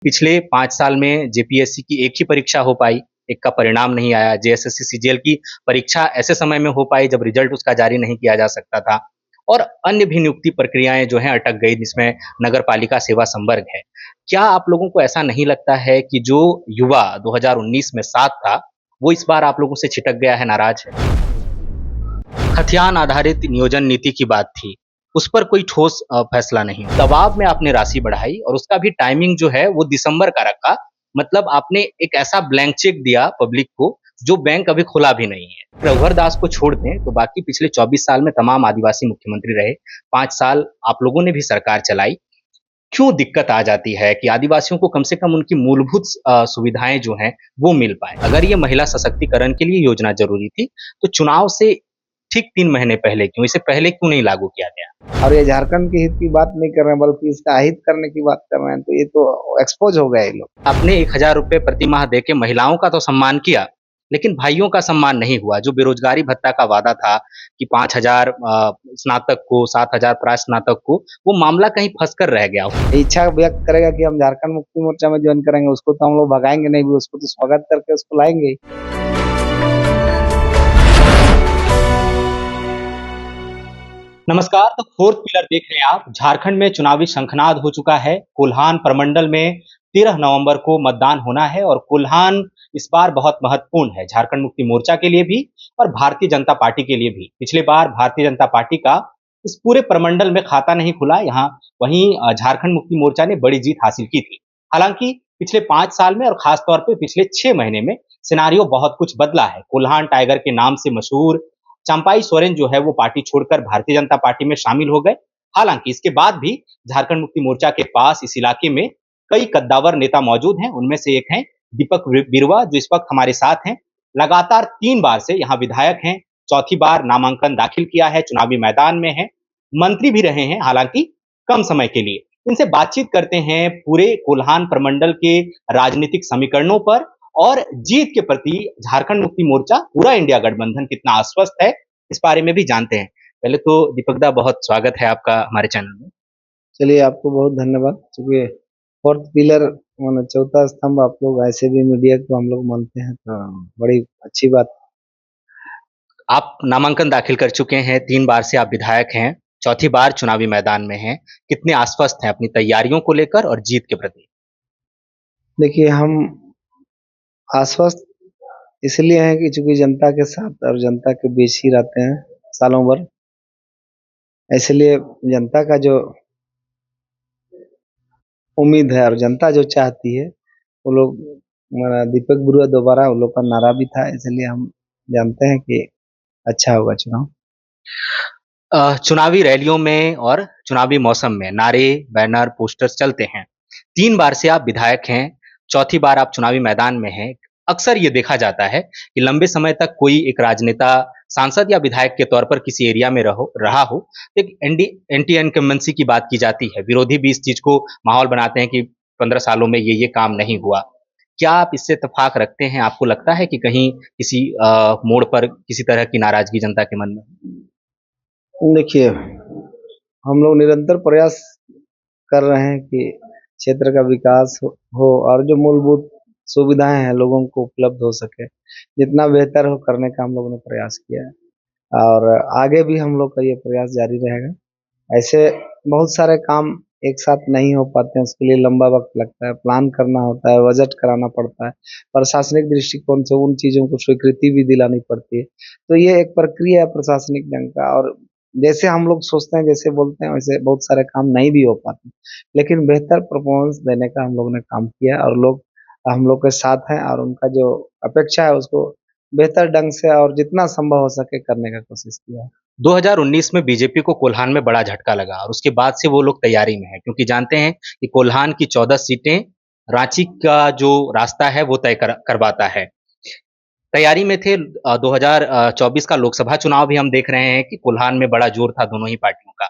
पिछले 5 साल में जेपीएससी की एक ही परीक्षा हो पाई, एक का परिणाम नहीं आया। जेएसएससी सीजीएल की परीक्षा ऐसे समय में हो पाई जब रिजल्ट उसका जारी नहीं किया जा सकता था और अन्य भी नियुक्ति प्रक्रियाएँ जो हैं अटक गई जिसमें नगर पालिका सेवा संवर्ग है। क्या आप लोगों को ऐसा नहीं लगता है कि जो युवा 2019 में साथ था, वो इस बार आप लोगों से छिटक गया है, नाराज़ है? खथियान आधारित नियोजन नीति की बात थी, उस पर कोई ठोस फैसला नहीं। दबाव में आपने राशि बढ़ाई और उसका भी टाइमिंग जो है वो दिसंबर का रखा। मतलब आपने एक ऐसा ब्लैंक चेक दिया पब्लिक को, जो बैंक अभी खुला भी नहीं है। रघुवर दास को छोड़ दें तो बाकी पिछले 24 साल में तमाम आदिवासी मुख्यमंत्री रहे, 5 साल आप लोगों ने भी सरकार चलाई। क्यों दिक्कत आ जाती है कि आदिवासियों को कम से कम उनकी मूलभूत सुविधाएँ जो हैं, वो मिल पाएँ? अगर ये महिला सशक्तिकरण के लिए योजना ज़रूरी थी, तो चुनाव से ठीक 3 महीने पहले क्यों? इसे पहले क्यों नहीं लागू किया गया? और ये झारखंड के हित की बात नहीं कर रहे हैं बल्कि इसका अहित करने की बात कर रहे हैं, तो ये तो एक्सपोज हो गए ये लोग। आपने 1000 रुपए प्रति माह देके महिलाओं का तो सम्मान किया, लेकिन भाइयों का सम्मान नहीं हुआ। जो बेरोजगारी भत्ता का वादा था कि 5000 स्नातक को, 7000 प्रास्नातक को, वो मामला कहीं फँस कर रह गया। इच्छा व्यक्त करेगा कि हम झारखंड मुक्ति मोर्चा में ज्वाइन करेंगे, उसको तो हम लोग भगाएंगे नहीं भी, उसको तो स्वागत करके उसको लाएंगे ही। नमस्कार, तो फोर्थ पिलर देख रहे हैं आप। झारखंड में चुनावी शंखनाद हो चुका है। कोल्हान प्रमंडल में 13 नवंबर को मतदान होना है और कोल्हान इस बार बहुत महत्वपूर्ण है, झारखंड मुक्ति मोर्चा के लिए भी और भारतीय जनता पार्टी के लिए भी। पिछले बार भारतीय जनता पार्टी का इस पूरे प्रमंडल में खाता नहीं खुला, यहाँ वहीं झारखंड मुक्ति मोर्चा ने बड़ी जीत हासिल की थी। हालांकि पिछले 5 साल में और खास तौर पे पिछले 6 महीने में सिनारियो बहुत कुछ बदला है। कोल्हान टाइगर के नाम से मशहूर चंपाई सोरेन जो है वो पार्टी छोड़कर भारतीय जनता पार्टी में शामिल हो गए। हालांकि इसके बाद भी झारखंड मुक्ति मोर्चा के पास इस इलाके में कई कद्दावर नेता मौजूद हैं। उनमें से एक हैं दीपक बिरुवा, जो इस वक्त हमारे साथ हैं। लगातार 3 बार से यहाँ विधायक हैं, चौथी बार नामांकन दाखिल किया है, चुनावी मैदान में हैं, मंत्री भी रहे हैं, हालांकि कम समय के लिए। इनसे बातचीत करते हैं पूरे कोल्हान प्रमंडल के राजनीतिक समीकरणों पर और जीत के प्रति झारखंड मुक्ति मोर्चा, पूरा इंडिया गठबंधन कितना आश्वस्त है, इस बारे में भी जानते हैं। पहले तो दीपक दा, बहुत स्वागत है आपका हमारे चैनल में। चलिए, आपको बहुत धन्यवाद। चूंकि फोर्थ पिलर माने चौथा स्तंभ आप लोग ऐसे भी मीडिया को हम लोग मानते हैं, तो बड़ी अच्छी बात। आप नामांकन दाखिल कर चुके हैं, 3 बार से आप विधायक हैं, चौथी बार चुनावी मैदान में हैं। कितने आश्वस्त हैं अपनी तैयारियों को लेकर और जीत के प्रति? देखिए, हम आश्वस्त इसलिए हैं कि चूंकि जनता के साथ और जनता के बीच ही रहते हैं सालों भर, इसलिए जनता का जो उम्मीद है और जनता जो चाहती है वो लोग, हमारा दीपक बुरुआ दोबारा वो लोग का नारा भी था, इसलिए हम जानते हैं कि अच्छा होगा चुनाव। चुनावी रैलियों में और चुनावी मौसम में नारे, बैनर, पोस्टर्स चलते हैं। 3 बार से आप विधायक हैं, चौथी बार आप चुनावी मैदान में हैं। अक्सर ये देखा जाता है कि लंबे समय तक कोई एक राजनेता सांसद या विधायक के तौर पर किसी एरिया में रहा हो, तो एक एंटी इनकम्बेंसी की बात की जाती है। विरोधी भी इस चीज़ को माहौल बनाते हैं कि 15 सालों में ये काम नहीं हुआ। क्या आप इससे इत्तेफ़ाक रखते हैं? आपको लगता है कि कहीं किसी मोड़ पर किसी तरह की नाराज़गी जनता के मन में? देखिए, हम लोग निरंतर प्रयास कर रहे हैं कि क्षेत्र का विकास हो और जो मूलभूत सुविधाएं हैं लोगों को उपलब्ध हो सके, जितना बेहतर हो करने का हम लोगों ने प्रयास किया है और आगे भी हम लोग का ये प्रयास जारी रहेगा। ऐसे बहुत सारे काम एक साथ नहीं हो पाते हैं, उसके लिए लंबा वक्त लगता है, प्लान करना होता है, बजट कराना पड़ता है, प्रशासनिक दृष्टिकोण से उन चीज़ों को स्वीकृति भी दिलानी पड़ती है। तो ये एक प्रक्रिया है प्रशासनिक ढंग का, और जैसे हम लोग सोचते हैं, जैसे बोलते हैं, वैसे बहुत सारे काम नहीं भी हो पाते, लेकिन बेहतर परफॉर्मेंस देने का हम लोगों ने काम किया है और लोग हम लोग के साथ हैं और उनका जो अपेक्षा है उसको बेहतर ढंग से और जितना संभव हो सके करने का कोशिश किया है। 2019 में बीजेपी को कोल्हान में बड़ा झटका लगा और उसके बाद से वो लोग तैयारी में हैं, क्योंकि जानते हैं कि कोल्हान की 14 सीटें रांची का जो रास्ता है वो तय करवाता है। तैयारी में थे। 2024 का लोकसभा चुनाव भी हम देख रहे हैं कि कोल्हान में बड़ा जोर था दोनों ही पार्टियों का।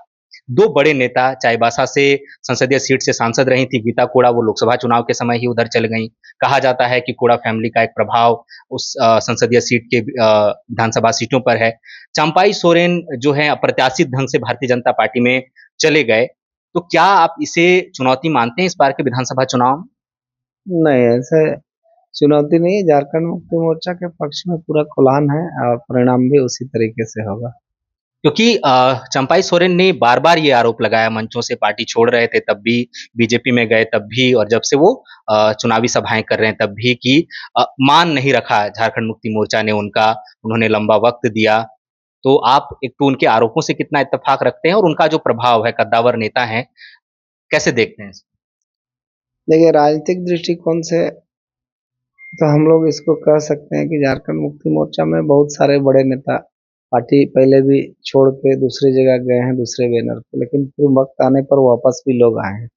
2 बड़े नेता चाईबासा से संसदीय सीट से सांसद रही थी गीता कोड़ा, वो लोकसभा चुनाव के समय ही उधर चल गईं। कहा जाता है कि कोड़ा फैमिली का एक प्रभाव उस संसदीय सीट के विधानसभा सीटों पर है। चंपाई सोरेन जो है अप्रत्याशित ढंग से भारतीय जनता पार्टी में चले गए। तो क्या आप इसे चुनौती मानते हैं इस बार के विधानसभा चुनाव में? नहीं, ऐसे चुनौती नहीं है, झारखंड मुक्ति मोर्चा के पक्ष में पूरा खुलान है और परिणाम भी उसी तरीके से होगा। क्योंकि चंपाई सोरेन ने बार-बार ये आरोप लगाया मंचों से पार्टी छोड़ रहे थे तब भी, बीजेपी में गए तब भी और जब से वो चुनावी सभाएँ कर रहे हैं तब भी कि मान नहीं रखा झारखंड मुक्ति मोर्चा ने उनका, उन्होंने लंबा वक़्त दिया। तो आप एक तो उनके आरोपों से कितना इत्तेफ़ाक रखते हैं और उनका जो प्रभाव है, कद्दावर नेता हैं, कैसे देखते हैं इसको? देखिए, राजनीतिक दृष्टिकोण से तो हम लोग इसको कह सकते हैं कि झारखंड मुक्ति मोर्चा में बहुत सारे बड़े नेता पार्टी पहले भी छोड़ के दूसरी जगह गए हैं, दूसरे बैनर पे, लेकिन फिर वक़्त आने पर वापस भी लोग आए हैं।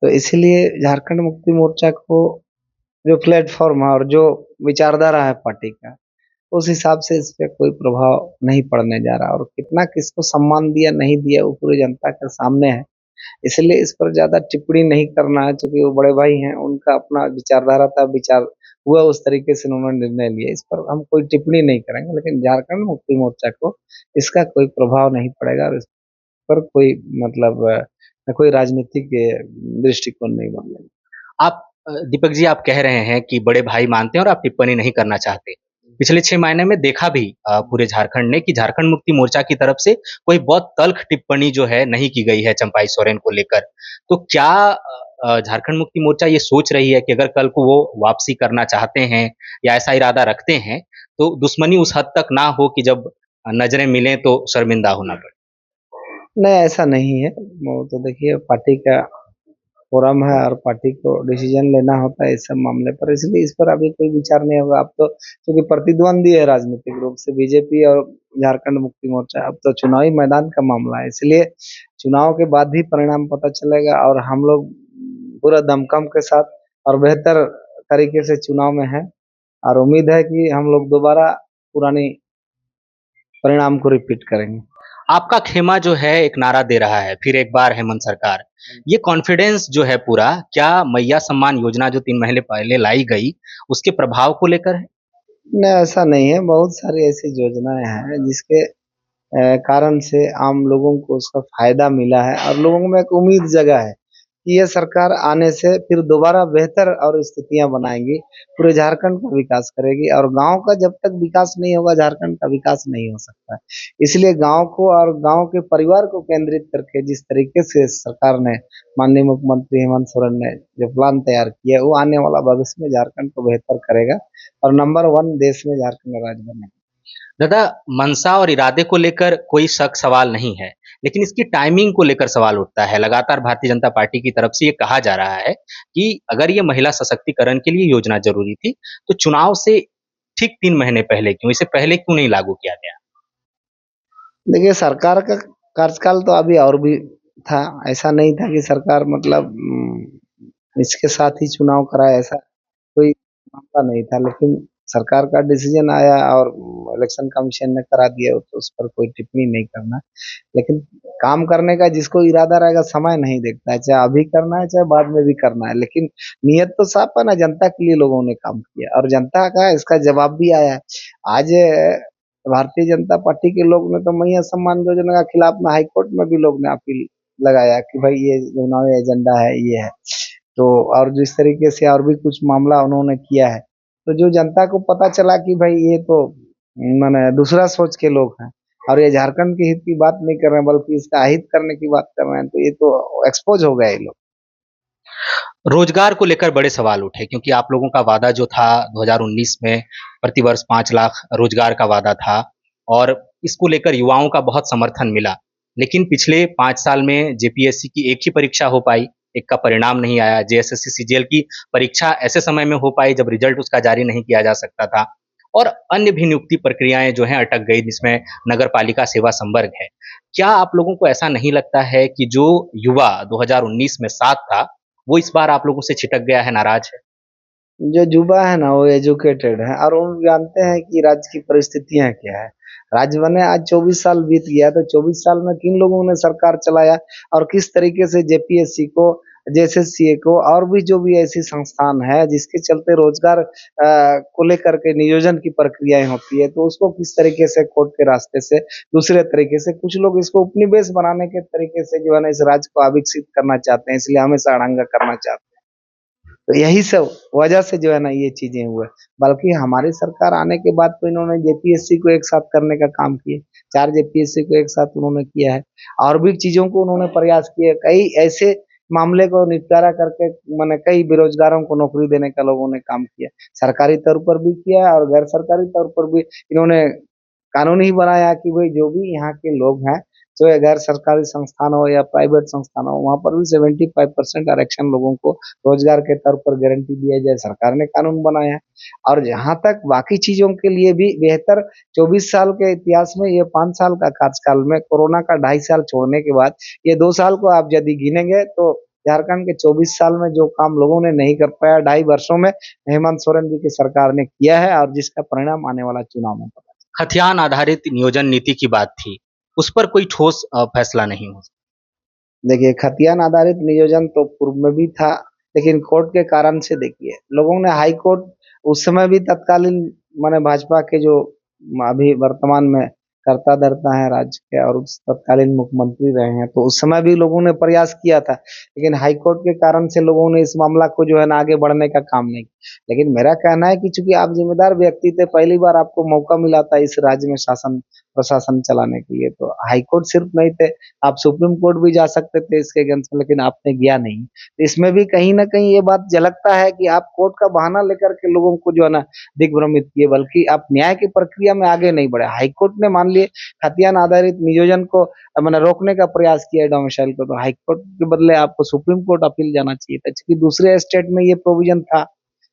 तो इसीलिए झारखंड मुक्ति मोर्चा को जो प्लेटफ़ॉर्म है और जो विचारधारा है पार्टी का, उस हिसाब से इस पे कोई प्रभाव नहीं पड़ने जा रहा, और कितना किसको सम्मान दिया, नहीं दिया, वो पूरी जनता के सामने है। इसलिए इस पर ज़्यादा टिप्पणी नहीं करना है, चूँकि वो बड़े भाई हैं, उनका अपना विचारधारा था, विचार हुआ उस तरीके से उन्होंने निर्णय लिया। इस पर हम कोई टिप्पणी नहीं करेंगे, लेकिन झारखंड मुक्ति मोर्चा को इसका कोई प्रभाव नहीं पड़ेगा और इस पर कोई मतलब कोई राजनीतिक दृष्टिकोण नहीं बदलेगा। आप दीपक जी आप कह रहे हैं कि बड़े भाई मानते हैं और आप टिप्पणी नहीं करना चाहते। पिछले 6 महीने में देखा भी पूरे झारखंड ने कि झारखंड मुक्ति मोर्चा की तरफ से कोई बहुत तल्ख टिप्पणी जो है नहीं की गई है चंपाई सोरेन को लेकर। तो क्या झारखंड मुक्ति मोर्चा ये सोच रही है कि अगर कल को वो वापसी करना चाहते हैं या ऐसा इरादा रखते हैं, तो दुश्मनी उस हद तक ना हो कि जब नज़रें मिलें तो शर्मिंदा होना पड़े? नहीं, ऐसा नहीं है। वो तो देखिए पार्टी का फोरम है और पार्टी को डिसीजन लेना होता है इस सब मामले पर, इसलिए इस पर अभी कोई विचार नहीं होगा। अब तो क्योंकि प्रतिद्वंदी है राजनीतिक रूप से बीजेपी और झारखंड मुक्ति मोर्चा, अब तो चुनावी मैदान का मामला है, इसलिए चुनाव के बाद ही परिणाम पता चलेगा और हम लोग पूरा दमखम के साथ और बेहतर तरीके से चुनाव में हैं और उम्मीद है कि हम लोग दोबारा पुरानी परिणाम को रिपीट करेंगे। आपका खेमा जो है एक नारा दे रहा है, फिर एक बार हेमंत सरकार। ये कॉन्फिडेंस जो है पूरा, क्या मैया सम्मान योजना जो 3 महीने पहले लाई गई, उसके प्रभाव को लेकर है? नहीं, ऐसा नहीं है, बहुत सारी ऐसी योजनाएं हैं जिसके कारण से आम लोगों को उसका फायदा मिला है और लोगों में एक उम्मीद जगा है कि ये सरकार आने से फिर दोबारा बेहतर और स्थितियां बनाएगी, पूरे झारखंड का विकास करेगी और गांव का जब तक विकास नहीं होगा झारखंड का विकास नहीं हो सकता है। इसलिए गांव को और गांव के परिवार को केंद्रित करके जिस तरीके से सरकार ने, माननीय मुख्यमंत्री हेमंत सोरेन ने जो प्लान तैयार किया है, वो आने वाला भविष्य में झारखंड को बेहतर करेगा और नंबर 1 देश में झारखंड राज्य बनेगा। दादा, मंशा और इरादे को लेकर कोई शक सवाल नहीं है, लेकिन इसकी टाइमिंग को लेकर सवाल उठता है। लगातार भारतीय जनता पार्टी की तरफ से ये कहा जा रहा है कि अगर ये महिला सशक्तिकरण के लिए योजना ज़रूरी थी, तो चुनाव से ठीक 3 महीने पहले क्यों? इससे पहले क्यों नहीं लागू किया गया? देखिए, सरकार का कार्यकाल तो अभी और भी था, ऐसा नहीं था कि सरकार मतलब इसके साथ ही चुनाव कराए, ऐसा कोई मामला नहीं था, लेकिन सरकार का डिसीजन आया और इलेक्शन कमीशन ने करा दिया, तो उस पर कोई टिप्पणी नहीं करना। लेकिन काम करने का जिसको इरादा रहेगा समय नहीं देखता है, चाहे अभी करना है चाहे बाद में भी करना है, लेकिन नियत तो साफ है ना, जनता के लिए लोगों ने काम किया और जनता का इसका जवाब भी आया है। आज भारतीय जनता पार्टी के लोग ने तो मैया सम्मान योजना के खिलाफ में हाईकोर्ट में भी लोग ने अपील लगाया कि भाई ये चुनावी एजेंडा है, ये है। तो और जिस तरीके से और भी कुछ मामला उन्होंने किया है, तो जो जनता को पता चला कि भाई ये तो माने दूसरा सोच के लोग हैं और ये झारखंड के हित की बात नहीं कर रहे हैं बल्कि इसका अहित करने की बात कर रहे हैं, तो ये तो एक्सपोज हो गए ये लोग। रोजगार को लेकर बड़े सवाल उठे क्योंकि आप लोगों का वादा जो था 2019 में प्रतिवर्ष 5 लाख रोजगार का वादा था और इसको लेकर युवाओं का बहुत समर्थन मिला। लेकिन पिछले 5 साल में जेपीएससी की एक ही परीक्षा हो पाई, एक का परिणाम नहीं आया। जेएसएससी सीजीएल की परीक्षा ऐसे समय में हो पाई जब रिजल्ट उसका जारी नहीं किया जा सकता था और अन्य भी नियुक्ति प्रक्रियाएं जो हैं अटक गई जिसमें नगर पालिका सेवा संवर्ग है। क्या आप लोगों को ऐसा नहीं लगता है कि जो युवा 2019 में साथ था वो इस बार आप लोगों से छिटक गया है, नाराज है? जो युवा है ना वो एजुकेटेड है और वो जानते हैं कि राज्य की परिस्थितियां क्या है। राज्य बने आज 24 साल बीत गया, तो 24 साल में किन लोगों ने सरकार चलाया और किस तरीके से जेपीएससी को, जेएसएससी को और भी जो भी ऐसी संस्थान है जिसके चलते रोजगार को लेकर के नियोजन की प्रक्रियाएं होती है, तो उसको किस तरीके से कोर्ट के रास्ते से दूसरे तरीके से कुछ लोग इसको उपनिवेश बनाने के तरीके से जो है ना इस राज्य को अविकसित करना चाहते हैं, इसलिए हमेशा अड़ंगा करना चाहते हैं। तो यही सब वजह से जो है ना ये चीजें हुए। बल्कि हमारी सरकार आने के बाद तो इन्होंने जेपीएससी को एक साथ करने का काम किए, 4 जेपीएससी को एक साथ उन्होंने किया है और भी चीजों को उन्होंने प्रयास किए। कई ऐसे मामले को निपटारा करके मैंने कई बेरोजगारों को नौकरी देने का लोगों ने काम किया, सरकारी तौर पर भी किया और गैर सरकारी तौर पर भी इन्होंने कानून ही बनाया कि भाई जो भी यहाँ के लोग हैं, चाहे गैर सरकारी संस्थान हो या प्राइवेट संस्थान हो, वहाँ पर भी 75% आरक्षण लोगों को रोजगार के तौर पर गारंटी दिया जाए, सरकार ने कानून बनाया है। और जहाँ तक बाकी चीजों के लिए भी बेहतर, 24 साल के इतिहास में ये 5 साल का कार्यकाल में कोरोना का 2.5 साल छोड़ने के बाद ये 2 साल को आप यदि गिनेंगे तो झारखंड के 24 साल में जो काम लोगों ने नहीं कर पाया 2.5 वर्षों में हेमंत सोरेन जी की सरकार ने किया है और जिसका परिणाम आने वाला चुनाव में पड़ा। खतियान आधारित नियोजन नीति की बात थी, उस पर कोई ठोस फैसला नहीं हुआ। देखिए खतियान आधारित नियोजन तो पूर्व में भी था, लेकिन कोर्ट के कारण से देखिए लोगों ने हाई कोर्ट उस समय भी तत्कालीन माने भाजपा के जो अभी वर्तमान में कर्ता धर्ता है राज्य के और उस तत्कालीन मुख्यमंत्री रहे हैं, तो उस समय भी लोगों ने प्रयास किया था, लेकिन हाई कोर्ट के कारण से लोगों ने इस मामला को जो है ना आगे बढ़ने का काम नहीं किया। लेकिन मेरा कहना है कि चूंकि आप जिम्मेदार व्यक्ति थे, पहली बार आपको मौका मिला था इस राज्य में शासन प्रशासन चलाने के लिए, तो हाई कोर्ट सिर्फ नहीं थे, आप सुप्रीम कोर्ट भी जा सकते थे इसके अगेंस्ट में, लेकिन आपने गया नहीं। तो इसमें भी कहीं ना कहीं ये बात झलकता है कि आप कोर्ट का बहाना लेकर के लोगों को जो है ना दिग्भ्रमित किए, बल्कि आप न्याय की प्रक्रिया में आगे नहीं बढ़े। हाई कोर्ट ने मान लिए खतियान आधारित नियोजन को मैंने रोकने का प्रयास किया डोमिसाइल को, तो हाई कोर्ट के बदले आपको सुप्रीम कोर्ट अपील जाना चाहिए था, क्योंकि दूसरे स्टेट में ये प्रोविजन था,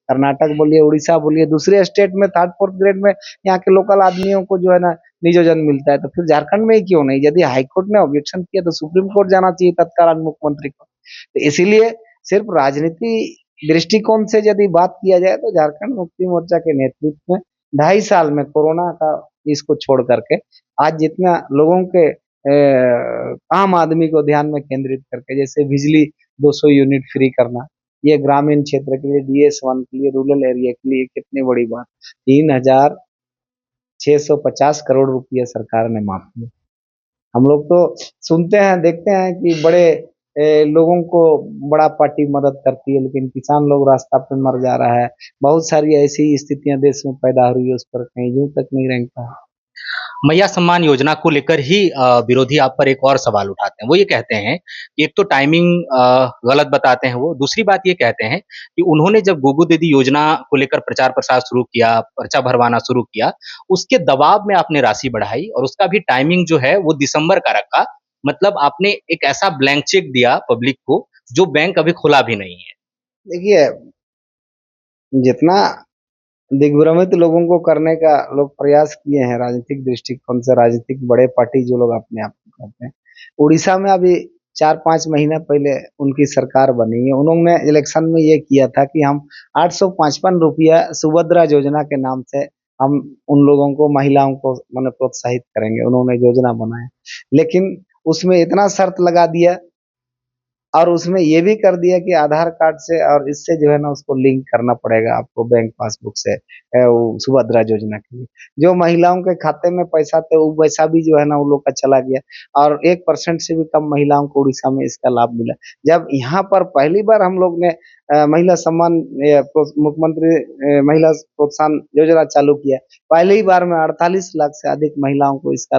कर्नाटक बोलिए, उड़ीसा बोलिए, दूसरे स्टेट में थर्ड फोर्थ ग्रेड में यहाँ के लोकल आदमियों को जो है ना नियोजन मिलता है, तो फिर झारखंड में ही क्यों नहीं? यदि हाईकोर्ट ने ऑब्जेक्शन किया तो सुप्रीम कोर्ट जाना चाहिए तत्कालीन मुख्यमंत्री को। तो इसीलिए सिर्फ राजनीति दृष्टिकोण से यदि बात किया जाए तो झारखंड मुक्ति मोर्चा के नेतृत्व में 2.5 साल में कोरोना का इसको छोड़ करके आज जितना लोगों के आम आदमी को ध्यान में केंद्रित करके, जैसे बिजली 200 यूनिट फ्री करना, ये ग्रामीण क्षेत्र के लिए DS1 के लिए, रूरल एरिया के लिए कितनी बड़ी बात। 3,650 करोड़ रुपया सरकार ने माफ किया। हम लोग तो सुनते हैं देखते हैं कि बड़े लोगों को बड़ा पार्टी मदद करती है, लेकिन किसान लोग रास्ता पे मर जा रहा है। बहुत सारी ऐसी स्थितियां देश में पैदा हुई है, उस पर कहीं यूं तक नहीं रखता है। मैया सम्मान योजना को लेकर ही विरोधी आप पर एक और सवाल उठाते हैं। वो ये कहते हैं कि एक तो टाइमिंग गलत बताते हैं वो, दूसरी बात ये कहते हैं कि उन्होंने जब गुगु दीदी योजना को लेकर प्रचार-प्रसार शुरू किया, पर्चा भरवाना शुरू किया, उसके दबाव में आपने राशि बढ़ाई और उसका भी टाइमिंग जो है वो दिसंबर का रखा। मतलब आपने एक ऐसा ब्लैंक चेक दिया पब्लिक को, जो बैंक अभी खुला भी नहीं है। देखिए जितना दिग्भ्रमित लोगों को करने का लोग प्रयास किए हैं राजनीतिक दृष्टिकोण से, राजनीतिक बड़े पार्टी जो लोग अपने आप को कहते हैं, उड़ीसा में अभी 4-5 महीना पहले उनकी सरकार बनी है, उन्होंने इलेक्शन में ये किया था कि हम 855 रुपया सुभद्रा योजना के नाम से हम उन लोगों को, महिलाओं को मैंने प्रोत्साहित करेंगे, उन्होंने योजना बनाया। लेकिन उसमें इतना शर्त लगा दिया और उसमें ये भी कर दिया कि आधार कार्ड से और इससे जो है ना उसको लिंक करना पड़ेगा आपको बैंक पासबुक से, वो सुभद्रा योजना के लिए। जो महिलाओं के खाते में पैसा थे वो पैसा भी जो है ना उन लोग का चला गया और 1% से भी कम महिलाओं को उड़ीसा में इसका लाभ मिला। जब यहाँ पर पहली बार हम लोग ने महिला सम्मान मुख्यमंत्री महिला प्रोत्साहन योजना चालू किया, पहली ही बार में 48 लाख से अधिक महिलाओं को इसका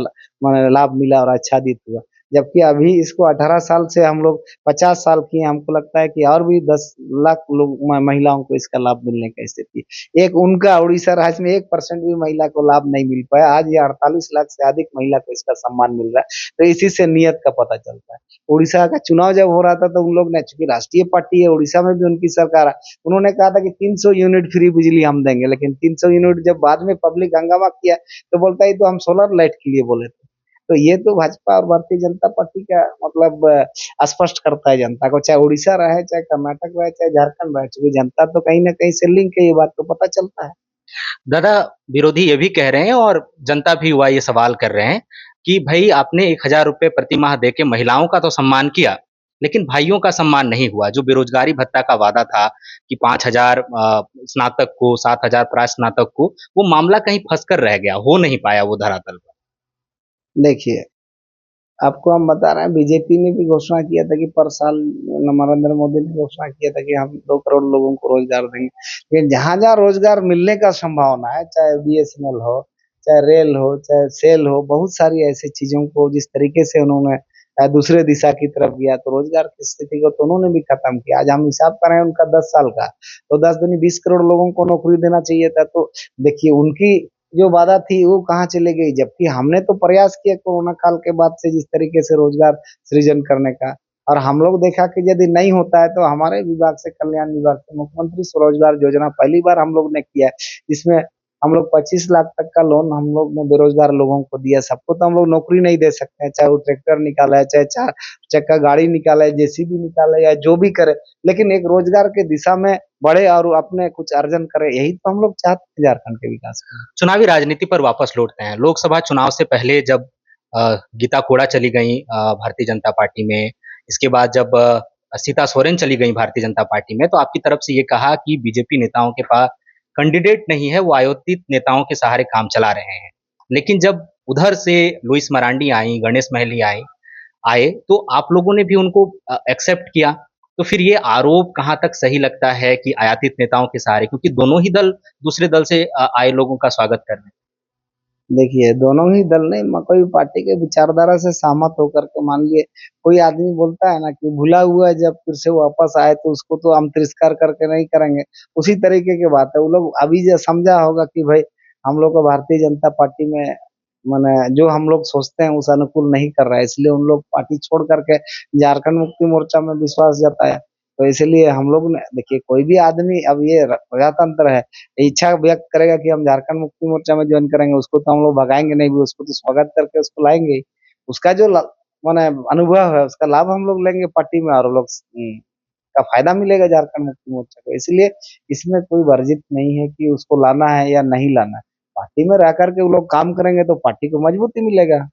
लाभ मिला और आच्छादित हुआ। जबकि अभी इसको 18 साल से हम लोग 50 साल किए, हमको लगता है कि और भी 10 लाख लोग महिलाओं को इसका लाभ मिलने की स्थिति। एक उनका उड़ीसा राज्य में 1% भी महिला को लाभ नहीं मिल पाया, आज ये 48 लाख से अधिक महिला को इसका सम्मान मिल रहा है, तो इसी से नियत का पता चलता है। उड़ीसा का चुनाव जब हो रहा था तो उन लोग ने, चूंकि राष्ट्रीय पार्टी है, उड़ीसा में भी उनकी सरकार है, उन्होंने कहा था कि 300 यूनिट फ्री बिजली हम देंगे, लेकिन 300 यूनिट जब बाद में पब्लिक हंगामा किया तो बोलता है तो हम सोलर लाइट के लिए बोले थे। तो ये तो भाजपा और भारतीय जनता पार्टी का मतलब स्पष्ट करता है जनता को, चाहे उड़ीसा रहे, चाहे कर्नाटक रहे, चाहे झारखंड रहे, क्योंकि जनता तो कहीं ना कहीं से लिंक है, ये बात तो पता चलता है। दादा, विरोधी ये भी कह रहे हैं और जनता भी युवा ये सवाल कर रहे हैं कि भाई आपने 1,000 रुपए प्रति माह देके महिलाओं का तो सम्मान किया, लेकिन भाइयों का सम्मान नहीं हुआ। जो बेरोजगारी भत्ता का वादा था कि 5,000 स्नातक को, 7,000 प्रास्नातक को, वो मामला कहीं फंस कर रह गया, हो नहीं पाया वो धरातल पर। देखिए आपको हम बता रहे हैं, बीजेपी ने भी घोषणा किया था कि पर साल नरेंद्र मोदी ने घोषणा किया था कि हम 2 करोड़ लोगों को रोजगार देंगे। लेकिन जहां जहां रोजगार मिलने का संभावना है, चाहे बीएसएनएल हो, चाहे रेल हो, चाहे सेल हो, बहुत सारी ऐसी चीजों को जिस तरीके से उन्होंने दूसरे दिशा की तरफ गया, तो रोजगार की स्थिति को तो उन्होंने भी खत्म किया। आज हम हिसाब कर रहे हैं उनका 10 साल का, तो 10 दूनी 20 करोड़ लोगों को नौकरी देना चाहिए था। तो देखिए उनकी जो वादा थी वो कहाँ चले गई, जबकि हमने तो प्रयास किया कोरोना काल के बाद से जिस तरीके से रोजगार सृजन करने का। और हम लोग देखा कि यदि नहीं होता है तो हमारे विभाग से, कल्याण विभाग से, मुख्यमंत्री स्वरोजगार योजना पहली बार हम लोग ने किया है, जिसमें हम लोग 25 लाख तक का लोन हम लोग ने बेरोजगार लोगों को दिया। सबको तो हम लोग नौकरी नहीं दे सकते हैं, चाहे वो ट्रैक्टर निकाला है, चाहे 4 चक्का गाड़ी निकाला है, जेसीबी निकाले या जो भी करे, लेकिन एक रोजगार के दिशा में बढ़े और अपने कुछ अर्जन करे, यही तो हम लोग चाहते हैं झारखंड के विकास में। चुनावी राजनीति पर वापस लौटते हैं। लोकसभा चुनाव से पहले जब गीता कोड़ा चली गई भारतीय जनता पार्टी में, इसके बाद जब सीता सोरेन चली गई भारतीय जनता पार्टी में, तो आपकी तरफ से ये कहा कि बीजेपी नेताओं के पास कैंडिडेट नहीं है, वो आयोजित नेताओं के सहारे काम चला रहे हैं। लेकिन जब उधर से लुइस मरांडी आई, गणेश महली आए, तो आप लोगों ने भी उनको एक्सेप्ट किया। तो फिर ये आरोप कहाँ तक सही लगता है कि आयातित नेताओं के सहारे, क्योंकि दोनों ही दल दूसरे दल से आए लोगों का स्वागत कर रहे हैं। देखिए दोनों ही दल नहीं, कोई पार्टी के विचारधारा से सहमत होकर के, मान लिए कोई आदमी बोलता है ना कि भूला हुआ है जब फिर से वापस आए तो उसको तो हम तिरस्कार करके नहीं करेंगे, उसी तरीके की बात है। वो लोग अभी जो समझा होगा कि भाई हम लोग को भारतीय जनता पार्टी में माने जो हम लोग सोचते हैं उस अनुकूल नहीं कर रहा है, इसलिए उन लोग पार्टी छोड़ करके झारखंड मुक्ति मोर्चा में विश्वास जताया। तो इसलिए हम लोग ने, देखिए कोई भी आदमी, अब ये प्रजातंत्र है, इच्छा व्यक्त करेगा कि हम झारखंड मुक्ति मोर्चा में ज्वाइन करेंगे, उसको तो हम लोग भगाएंगे नहीं भी, उसको तो स्वागत करके उसको लाएंगे ही। उसका जो माने अनुभव है उसका लाभ हम लोग लेंगे पार्टी में, और लोग का फायदा मिलेगा झारखंड मुक्ति मोर्चा को। इसलिए इसमें कोई वर्जित नहीं है कि उसको लाना है या नहीं लाना है। पार्टी में रह करके वो लोग काम करेंगे तो पार्टी को मजबूती मिलेगा।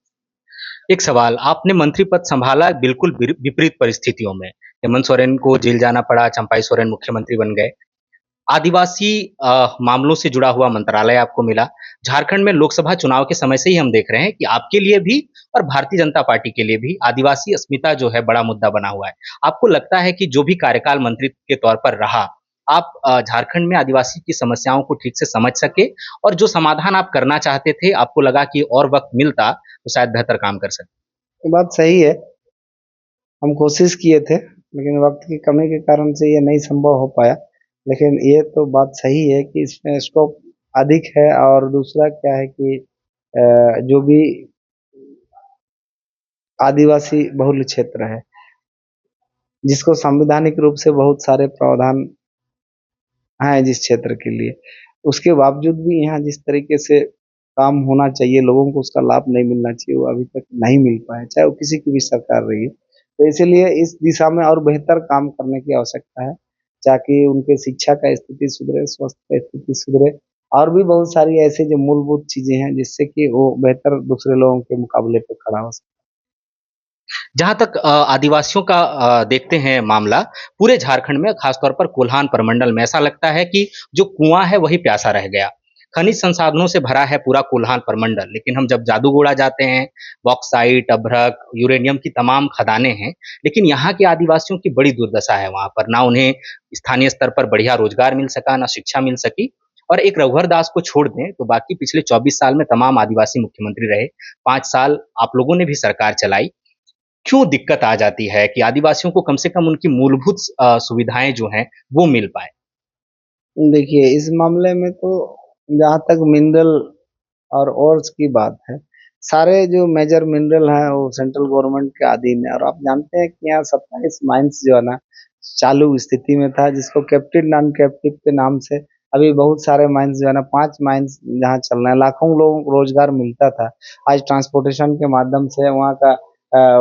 एक सवाल, आपने मंत्री पद संभाला बिल्कुल विपरीत परिस्थितियों में। हेमंत सोरेन को जेल जाना पड़ा, चंपाई सोरेन मुख्यमंत्री बन गए। आदिवासी मामलों से जुड़ा हुआ मंत्रालय आपको मिला। झारखंड में लोकसभा चुनाव के समय से ही हम देख रहे हैं कि आपके लिए भी और भारतीय जनता पार्टी के लिए भी आदिवासी अस्मिता जो है बड़ा मुद्दा बना हुआ है। आपको लगता है कि जो भी कार्यकाल मंत्री के तौर पर रहा, आप झारखंड में आदिवासी की समस्याओं को ठीक से समझ सके और जो समाधान आप करना चाहते थे, आपको लगा कि और वक़्त मिलता तो शायद बेहतर काम कर सकते। ये बात सही है, हम कोशिश किए थे लेकिन वक्त की कमी के कारण से ये नहीं संभव हो पाया। लेकिन ये तो बात सही है कि इसमें स्कोप अधिक है। और दूसरा क्या है कि जो भी आदिवासी बहुल क्षेत्र है, जिसको संवैधानिक रूप से बहुत सारे प्रावधान हैं जिस क्षेत्र के लिए, उसके बावजूद भी यहाँ जिस तरीके से काम होना चाहिए, लोगों को उसका लाभ नहीं मिलना चाहिए, वो अभी तक नहीं मिल पाया, चाहे वो किसी की भी सरकार रही है। तो इसीलिए इस दिशा में और बेहतर काम करने की आवश्यकता है, ताकि उनके शिक्षा का स्थिति सुधरे, स्वास्थ्य का स्थिति सुधरे, और भी बहुत सारी ऐसी जो मूलभूत चीजें हैं जिससे कि वो बेहतर दूसरे लोगों के मुकाबले पे खड़ा हो सके। जहाँ तक आदिवासियों का देखते हैं मामला, पूरे झारखंड में खासतौर पर कोल्हान प्रमंडल में ऐसा लगता है कि जो कुआँ है वही प्यासा रह गया। खनिज संसाधनों से भरा है पूरा कोल्हान प्रमंडल, लेकिन हम जब जादूगोड़ा जाते हैं, बॉक्साइट, अभ्रक, यूरेनियम की तमाम खदानें हैं, लेकिन यहाँ के आदिवासियों की बड़ी दुर्दशा है वहाँ पर। ना उन्हें स्थानीय स्तर पर बढ़िया रोजगार मिल सका, ना शिक्षा मिल सकी। और एक रघुवर दास को छोड़ दें तो बाकी पिछले 24 साल में तमाम आदिवासी मुख्यमंत्री रहे। 5 साल आप लोगों ने भी सरकार चलाई। क्यों दिक्कत आ जाती है कि आदिवासियों को कम से कम उनकी मूलभूत सुविधाएँ जो हैं, वो मिल पाएँ? देखिए इस मामले में तो जहाँ तक मिनरल और ओर्स की बात है, सारे जो मेजर मिनरल हैं वो सेंट्रल गवर्नमेंट के अधीन है। और आप जानते हैं कि यहाँ 27 माइंस जो है ना चालू स्थिति में था, जिसको कैप्टिव नॉन कैप्टिव के नाम से अभी बहुत सारे माइंस जो है ना, 5 माइंस जहाँ चल रहे हैं, लाखों लोगों को रोजगार मिलता था। आज ट्रांसपोर्टेशन के माध्यम से, वहाँ का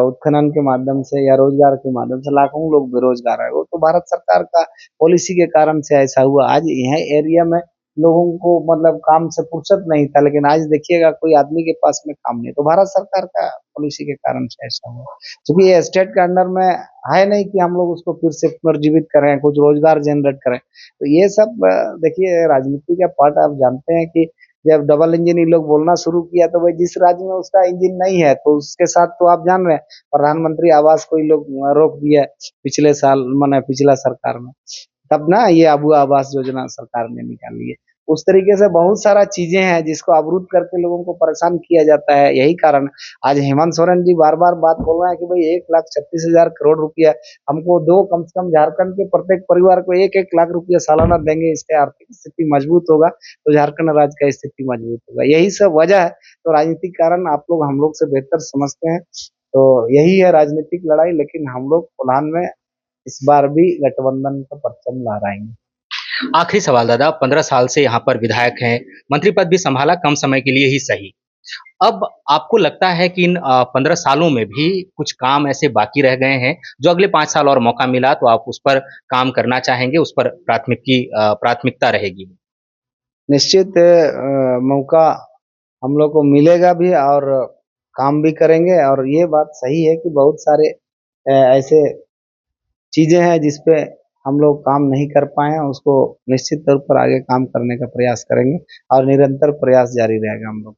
उत्खनन के माध्यम से या रोजगार के माध्यम से लाखों लोग बेरोजगार है। वो तो भारत सरकार का पॉलिसी के कारण से ऐसा हुआ। आज यह एरिया में लोगों को मतलब काम से फुर्सत नहीं था, लेकिन आज देखिएगा कोई आदमी के पास में काम नहीं, तो भारत सरकार का पॉलिसी के कारण से ऐसा हुआ। क्योंकि ये स्टेट के अंडर में है नहीं कि हम लोग उसको फिर से पुनर्जीवित करें, कुछ रोजगार जनरेट करें। तो ये सब देखिए राजनीति का पार्ट, आप जानते हैं कि जब डबल इंजन ये लोग बोलना शुरू किया तो भाई जिस राज्य में उसका इंजन नहीं है तो उसके साथ तो आप जान रहे हैं प्रधानमंत्री आवास को ये लोग रोक दिया पिछले साल माने पिछला सरकार में, तब ना ये आबू आवास योजना सरकार ने निकाली है। उस तरीके से बहुत सारा चीजें हैं जिसको अवरुद्ध करके लोगों को परेशान किया जाता है। यही कारण आज हेमंत सोरेन जी बार बार बात बोल रहे हैं कि भाई 1,36,000 करोड़ रुपया हमको दो, कम से कम झारखंड के प्रत्येक परिवार को 1-1 लाख रुपया सालाना देंगे, इससे आर्थिक स्थिति मजबूत होगा तो झारखंड राज्य का स्थिति मजबूत होगा। यही सब वजह है। तो राजनीतिक कारण आप लोग हम लोग से बेहतर समझते हैं, तो यही है राजनीतिक लड़ाई। लेकिन हम लोग कोल्हान में इस बार भी गठबंधन का परचम लहराएंगे। आखिरी सवाल दादा, 15 साल से यहाँ पर विधायक हैं, मंत्री पद भी संभाला कम समय के लिए ही सही। अब आपको लगता है कि इन 15 सालों में भी कुछ काम ऐसे बाकी रह गए हैं, जो अगले 5 साल और मौका मिला तो आप उस पर काम करना चाहेंगे, उस पर प्राथमिकता रहेगी? निश्चित मौका हम लोग को मिलेगा भी और काम भी करेंगे। और ये बात सही है कि बहुत सारे ऐसे चीजें हैं जिस पे हम लोग काम नहीं कर पाए हैं, उसको निश्चित तौर पर आगे काम करने का प्रयास करेंगे और निरंतर प्रयास जारी रहेगा हम लोग।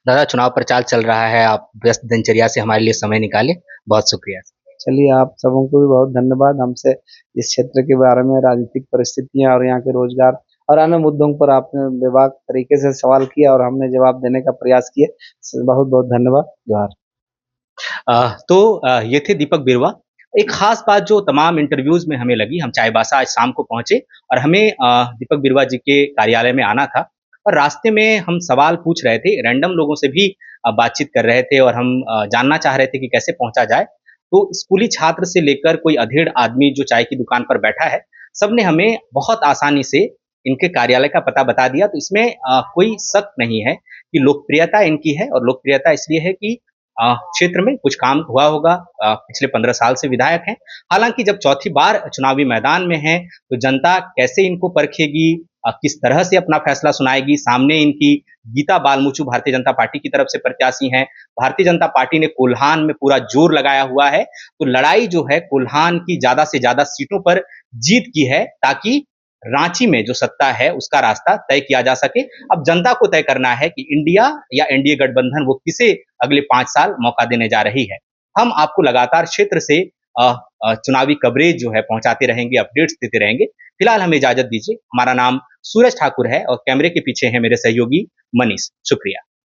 दादा, चुनाव प्रचार चल रहा है, आप व्यस्त दिनचर्या से हमारे लिए समय निकाले, बहुत शुक्रिया। चलिए आप सबों को भी बहुत धन्यवाद। हमसे इस क्षेत्र के बारे में, राजनीतिक परिस्थितियां और यहाँ के रोजगार और अन्य मुद्दों पर आपने बेबाक तरीके से सवाल किया और हमने जवाब देने का प्रयास किया। बहुत बहुत धन्यवाद। जोहार। ये थे दीपक बिरुवा। एक खास बात जो तमाम इंटरव्यूज में हमें लगी, हम चाईबासा आज शाम को पहुंचे और हमें दीपक बिरुवा जी के कार्यालय में आना था और रास्ते में हम सवाल पूछ रहे थे, रैंडम लोगों से भी बातचीत कर रहे थे और हम जानना चाह रहे थे कि कैसे पहुंचा जाए। तो स्कूली छात्र से लेकर कोई अधेड़ आदमी जो चाय की दुकान पर बैठा है, सबने हमें बहुत आसानी से इनके कार्यालय का पता बता दिया। तो इसमें कोई शक नहीं है कि लोकप्रियता इनकी है और लोकप्रियता इसलिए है कि क्षेत्र में कुछ काम हुआ होगा। पिछले 15 साल से विधायक हैं। हालांकि जब चौथी बार चुनावी मैदान में हैं, तो जनता कैसे इनको परखेगी, किस तरह से अपना फैसला सुनाएगी। सामने इनकी गीता बालमुचु भारतीय जनता पार्टी की तरफ से प्रत्याशी हैं। भारतीय जनता पार्टी ने कोल्हान में पूरा जोर लगाया हुआ है। तो लड़ाई जो है कोल्हान की ज्यादा से ज्यादा सीटों पर जीत की है, ताकि रांची में जो सत्ता है उसका रास्ता तय किया जा सके। अब जनता को तय करना है कि इंडिया या एनडीए गठबंधन वो किसे अगले 5 साल मौका देने जा रही है। हम आपको लगातार क्षेत्र से चुनावी कवरेज जो है पहुंचाते रहेंगे, अपडेट्स देते रहेंगे। फिलहाल हमें इजाजत दीजिए। हमारा नाम सूरज ठाकुर है और कैमरे के पीछे है मेरे सहयोगी मनीष। शुक्रिया।